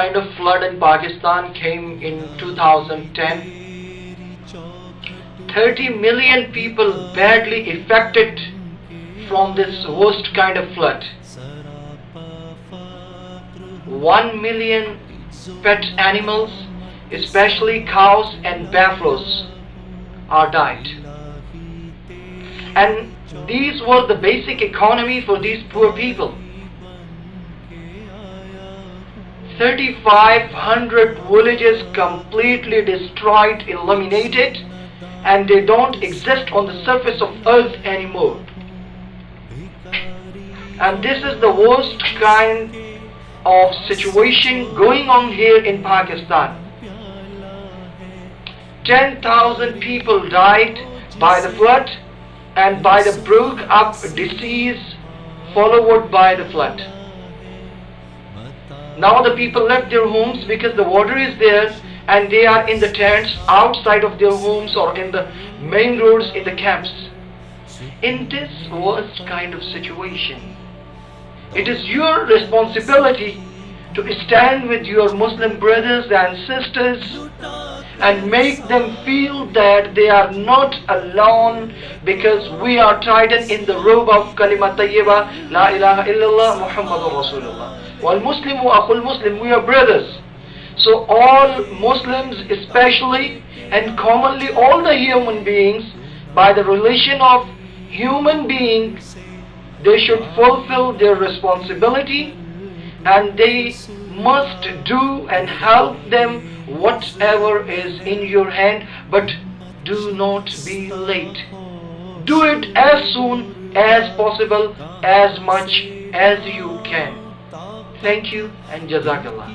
kind of flood in Pakistan came in 2010. 30 million people badly affected from this worst kind of flood. 1 million pet animals, especially cows and buffaloes, are died. And these were the basic economy for these poor people. 3,500 villages completely destroyed, eliminated, and they don't exist on the surface of earth anymore. And this is the worst kind of situation going on here in Pakistan. 10,000 people died by the flood and by the broke up disease followed by the flood. Now the people left their homes because the water is there, and they are in the tents outside of their homes or in the main roads in the camps. In this worst kind of situation, it is your responsibility to stand with your Muslim brothers and sisters and make them feel that they are not alone, because we are tied in the robe of Kalimat Tayyiba, La ilaha illallah Muhammadur Rasulullah. Wal Muslimu akhul Muslim, we are brothers. So all Muslims, especially and commonly all the human beings, by the relation of human beings, they should fulfill their responsibility, and they must do and help them whatever is in your hand, but do not be late. Do it as soon as possible, as much as you can. Thank you and Jazakallah.